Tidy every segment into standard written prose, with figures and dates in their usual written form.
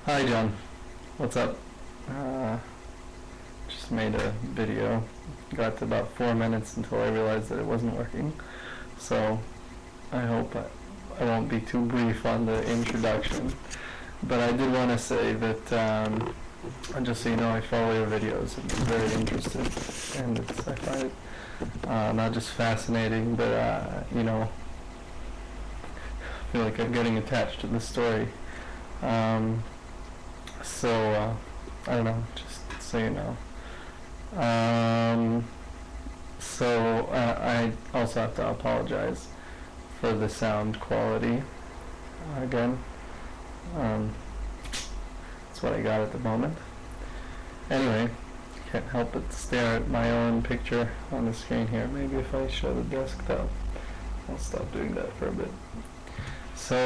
Hi John, what's up? Just made a video, got to about 4 minutes until I realized that it wasn't working, so I hope I won't be too brief on the introduction, but I did want to say that just so you know, I follow your videos and I'm very interested, and I find it not just fascinating, but I feel like I'm getting attached to the story. So I don't know, just so you know. So I also have to apologize for the sound quality again. That's what I got at the moment. Anyway, can't help but stare at my own picture on the screen here. Maybe if I show the desktop, I'll stop doing that for a bit. So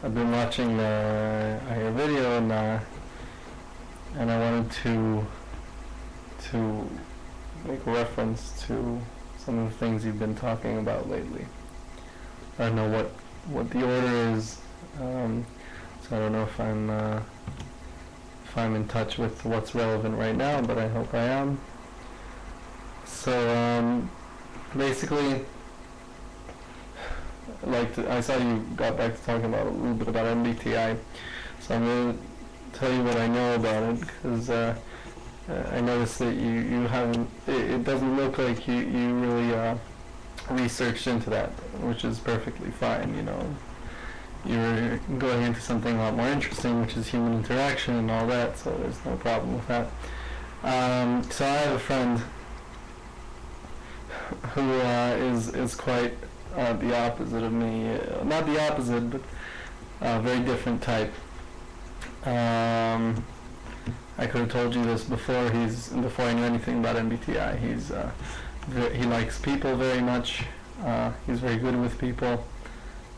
I've been watching your video, and I wanted to make a reference to some of the things you've been talking about lately. I don't know what the order is, so I don't know if I'm in touch with what's relevant right now, but I hope I am. So basically, I saw you got back to talking about a little bit about mbti, so I'm going to tell you what I know about it, because I noticed that you haven't, it doesn't look like you really researched into that, which is perfectly fine. You're going into something a lot more interesting, which is human interaction and all that, so there's no problem with that. So I have a friend who is quite the opposite of me, not the opposite, but a very different type. I could have told you this before I knew anything about MBTI. He likes people very much. He's very good with people.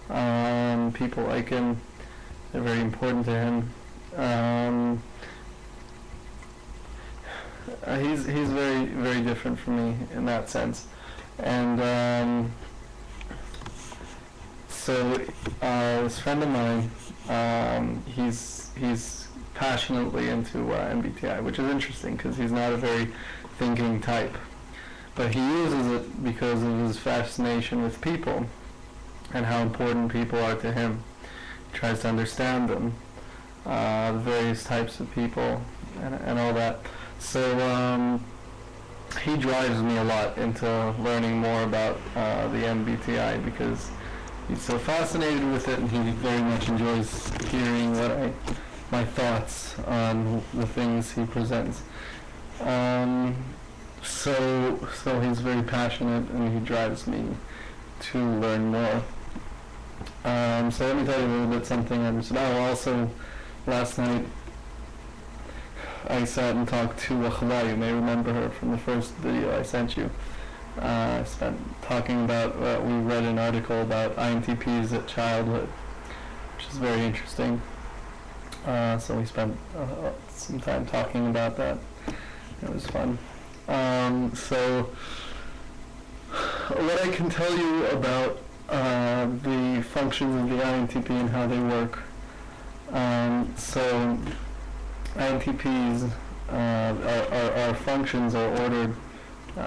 People like him. They're very important to him. He's very, very different from me in that sense. And so this friend of mine, he's passionately into MBTI, which is interesting because he's not a very thinking type, but he uses it because of his fascination with people and how important people are to him. He tries to understand them, the various types of people, and all that. So he drives me a lot into learning more about the MBTI because he's so fascinated with it, and he very much enjoys hearing my thoughts on the things he presents. So he's very passionate, and he drives me to learn more. So let me tell you a little bit something I understood. Also, last night I sat and talked to Chava. You may remember her from the first video I sent you. I spent talking about, we read an article about INTPs at childhood, which is very interesting. So we spent some time talking about that. It was fun. So what I can tell you about the functions of the INTP and how they work. So INTPs, our functions are ordered.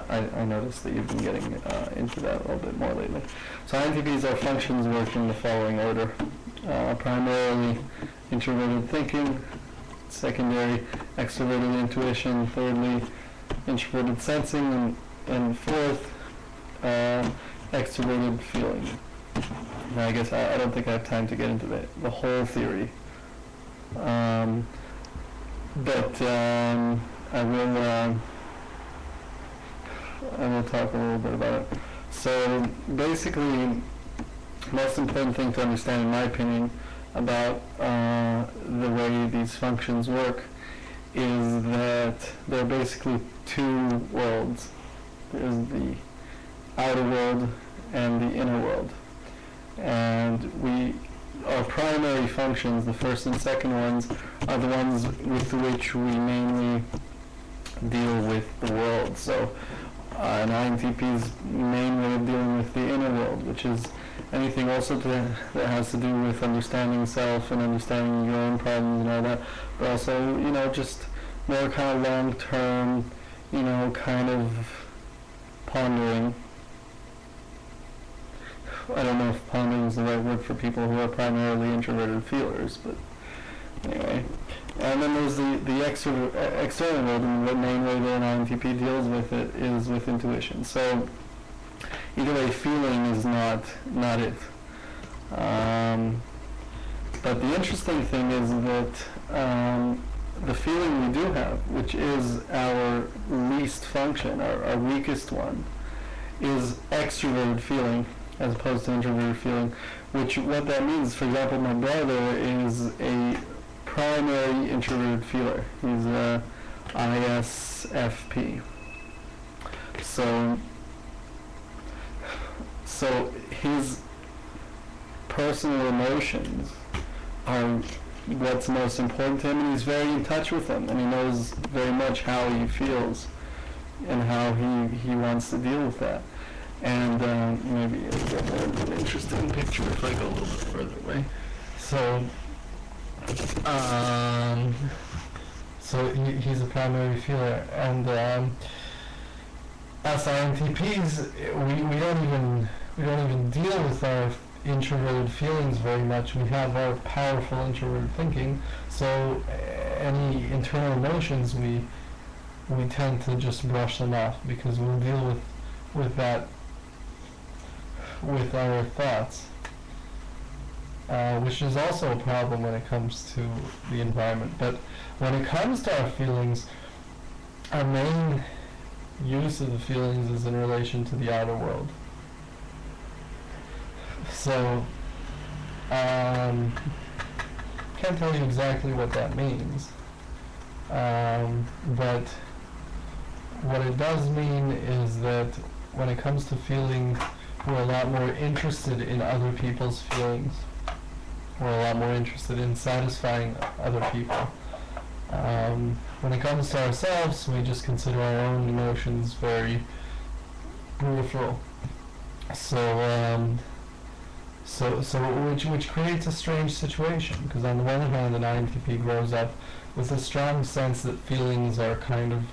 I noticed that you've been getting into that a little bit more lately. So INTPs, our functions work in the following order. Primarily introverted thinking, secondary extroverted intuition, thirdly introverted sensing, and fourth extroverted feeling. Now I guess I don't think I have time to get into the whole theory, but I will talk a little bit about it. So basically, most important thing to understand, in my opinion, about the way these functions work is that there are basically two worlds. There's the outer world and the inner world. And our primary functions, the first and second ones, are the ones with which we mainly deal with the world. So an INTP's main way of dealing with the inner world, which is anything also that has to do with understanding self and understanding your own problems and all that, but also, you know, just more kind of long-term, you know, kind of pondering. I don't know if pondering is the right word for people who are primarily introverted feelers, but anyway. And then there's the external world, and the main way that an INTP deals with it is with intuition. So either way, feeling is not it. But the interesting thing is that the feeling we do have, which is our least function, our weakest one, is extroverted feeling as opposed to introverted feeling. Which, what that means, for example, my brother is a primary introverted feeler. He's a ISFP. So his personal emotions are what's most important to him, and he's very in touch with them, and he knows very much how he feels and how he wants to deal with that. And maybe it'll get more of an interesting picture if I go a little bit further away. So he's a primary feeler, and us INTPs, we don't even deal with our introverted feelings very much. We have our powerful introverted thinking, so any internal emotions we tend to just brush them off, because we'll deal with that with our thoughts, which is also a problem when it comes to the environment. But when it comes to our feelings, our main use of the feelings is in relation to the outer world. So, can't tell you exactly what that means, but what it does mean is that when it comes to feeling, we're a lot more interested in other people's feelings. We're a lot more interested in satisfying other people. When it comes to ourselves, we just consider our own emotions very peripheral. Which creates a strange situation, because on the one hand, an INTP grows up with a strong sense that feelings are kind of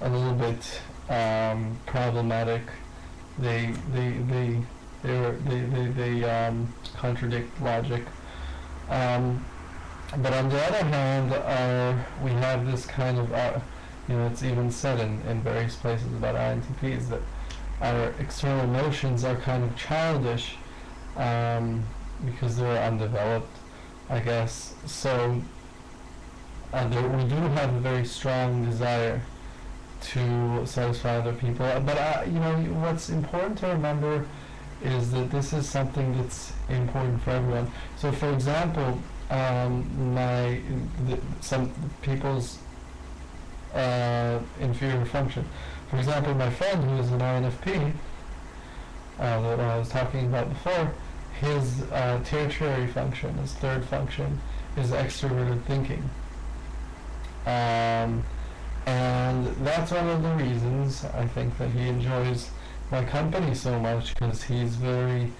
a little bit problematic. They contradict logic. But on the other hand, we have this kind of, you know, it's even said in various places about INTPs that our external emotions are kind of childish, because they're undeveloped, I guess. So we do have a very strong desire to satisfy other people. But you know, what's important to remember is that this is something that's important for everyone. So, for example, some people's inferior function. For example, my friend who is an INFP, that I was talking about before, his tertiary function, his third function, is extroverted thinking. And that's one of the reasons I think that he enjoys my company so much, because he's very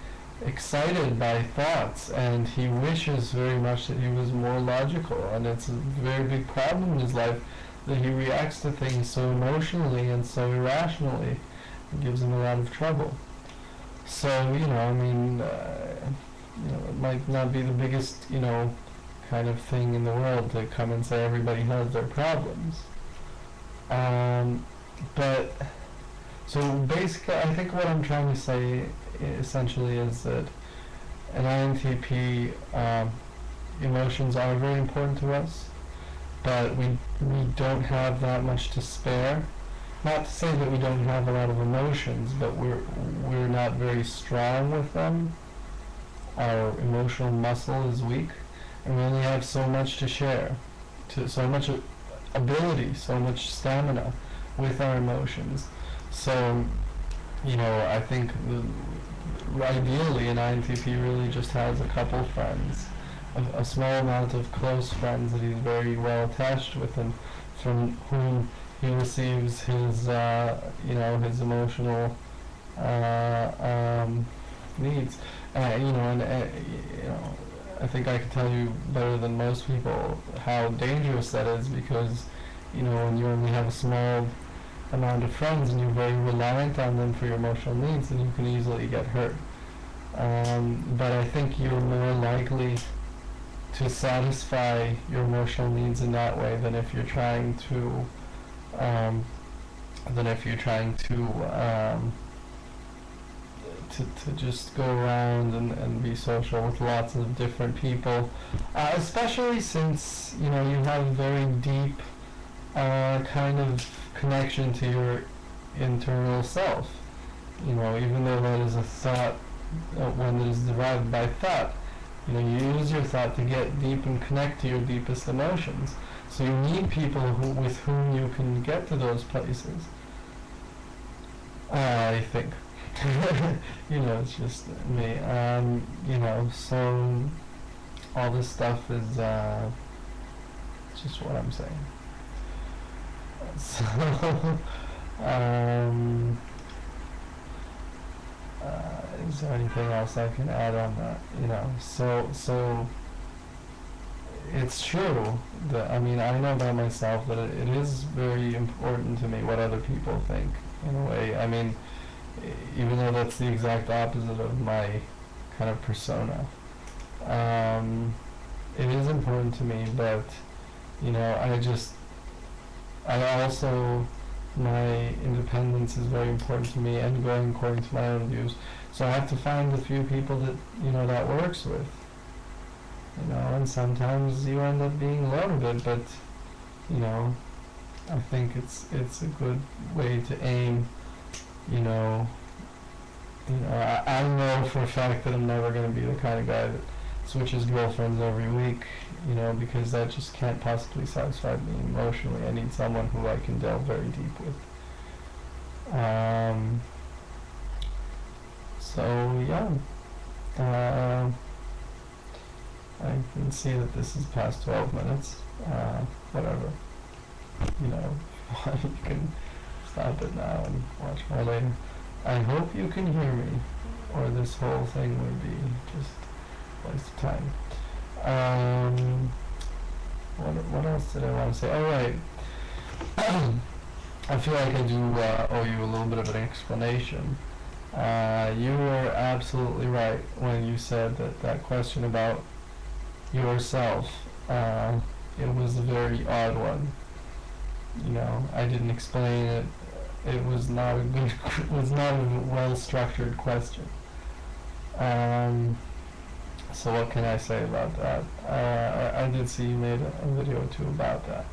excited by thoughts, and he wishes very much that he was more logical, and it's a very big problem in his life that he reacts to things so emotionally and so irrationally. It gives him a lot of trouble. So, you know, I mean, you know, it might not be the biggest, you know, kind of thing in the world to come and say everybody has their problems. But, so basically, I think what I'm trying to say essentially is that an INTP, emotions are very important to us, but we don't have that much to spare. Not to say that we don't have a lot of emotions, but we're not very strong with them. Our emotional muscle is weak, and we only have so much to share, so much ability, so much stamina with our emotions. So, you know, I think ideally an INTP really just has a couple friends, a small amount of close friends that he's very well attached with, and from whom he receives his, you know, his emotional needs. You know, and you know, I think I can tell you better than most people how dangerous that is, because, you know, when you only have a small amount of friends and you're very reliant on them for your emotional needs, then you can easily get hurt. But I think you're more likely to satisfy your emotional needs in that way than if you're trying to to just go around and be social with lots of different people, especially since, you know, you have a very deep kind of connection to your internal self. You know, even though that is a thought, one that is derived by thought, you know, you use your thought to get deep and connect to your deepest emotions. So you need people with whom you can get to those places. I think. You know, it's just me. You know, so all this stuff is just what I'm saying. So, is there anything else I can add on that? You know, so it's true that, I mean, I know by myself that it is very important to me what other people think, in a way. I mean, even though that's the exact opposite of my kind of persona, it is important to me, but, you know, I also, my independence is very important to me, and going according to my own views. So I have to find a few people that, you know, that works with. You know, and sometimes you end up being alone a bit, but, you know, I think it's a good way to aim. You know, I know for a fact that I'm never going to be the kind of guy that switches girlfriends every week, you know, because that just can't possibly satisfy me emotionally. I need someone who I can delve very deep with. So yeah, I can see that this is past 12 minutes. Whatever, you know, you can stop it now and watch more later. I hope you can hear me, or this whole thing would be just a waste of time. What else did I want to say? Oh, right. I feel like I do owe you a little bit of an explanation. You were absolutely right when you said that question about yourself, it was a very odd one. You know, I didn't explain it. It was not a good, it was not a well-structured question. So what can I say about that? I did see you made a video or two about that.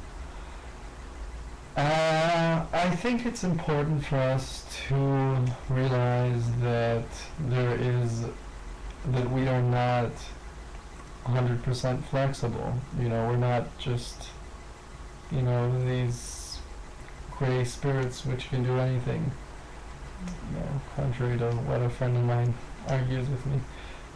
I think it's important for us to realize that that we are not 100% flexible. You know, we're not just, you know, these gray spirits which can do anything. You know, contrary to what a friend of mine argues with me.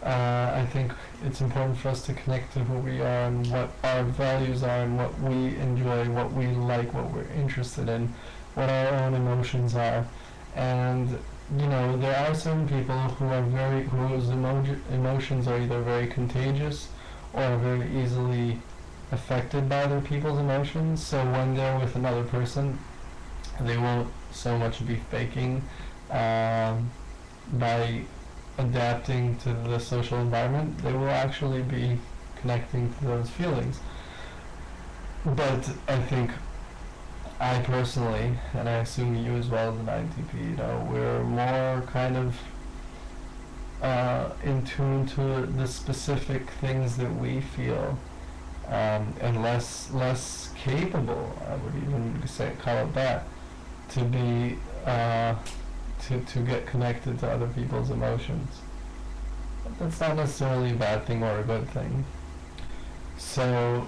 I think it's important for us to connect to who we are and what our values are and what we enjoy, what we like, what we're interested in, what our own emotions are. And, you know, there are some people who are whose emotions are either very contagious or are very easily affected by other people's emotions. So when they're with another person, they won't so much be faking by adapting to the social environment. They will actually be connecting to those feelings. But I think I personally, and I assume you as well as an INTP, you know, we're more kind of in tune to the specific things that we feel, and less capable, I would even call it that, to be to get connected to other people's emotions. But that's not necessarily a bad thing or a good thing. So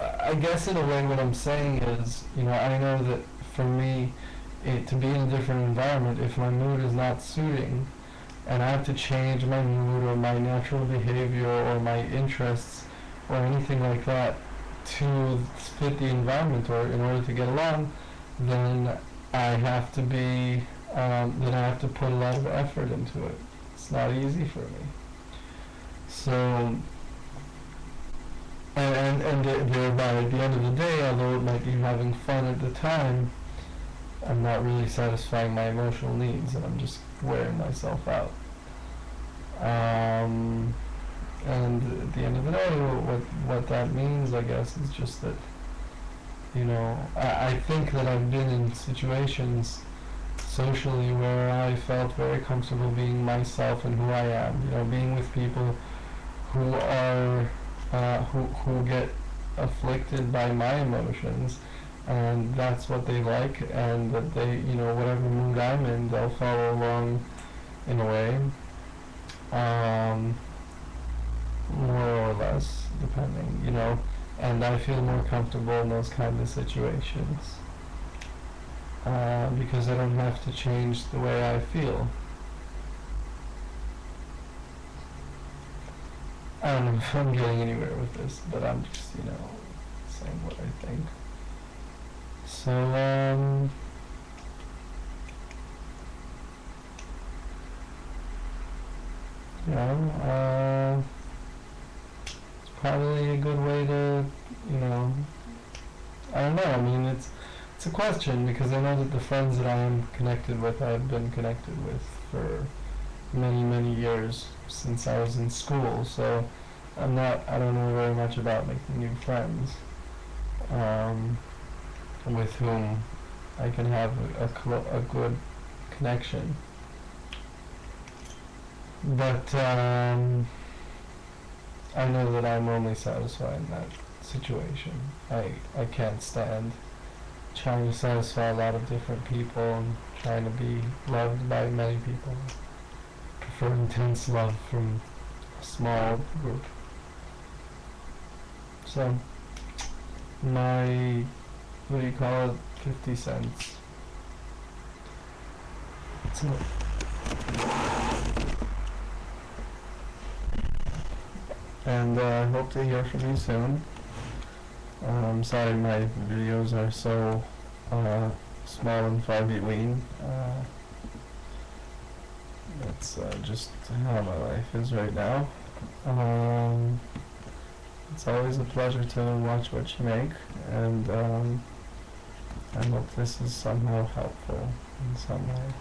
I guess in a way what I'm saying is, you know, I know that for me, to be in a different environment, if my mood is not suiting, and I have to change my mood or my natural behavior or my interests or anything like that, to fit the environment or in order to get along, then I have to be, then I have to put a lot of effort into it. It's not easy for me. So, and thereby at the end of the day, although it might be having fun at the time, I'm not really satisfying my emotional needs, and I'm just wearing myself out. And at the end of the day, what that means, I guess, is just that, you know, I think that I've been in situations socially where I felt very comfortable being myself and who I am, you know, being with people who are, who get afflicted by my emotions, and that's what they like, and that they, you know, whatever mood I'm in, they'll follow along in a way, more or less, depending, you know, and I feel more comfortable in those kind of situations, because I don't have to change the way I feel. I don't know if I'm getting anywhere with this, but I'm just, you know, saying what I think. So, you know, it's probably a good way to, you know, I don't know, I mean, it's a question, because I know that the friends that I am connected with, I've been connected with for many, many years, since I was in school, so I don't know very much about making new friends, with whom I can have a good connection. But I know that I'm only satisfied in that situation. I can't stand trying to satisfy a lot of different people and trying to be loved by many people. I prefer intense love from a small group. So my, what do you call it, 50 cents. So, and I hope to hear from you soon. I'm sorry my videos are so small and far-between. That's just how my life is right now. It's always a pleasure to watch what you make, and I hope this is somehow helpful in some way.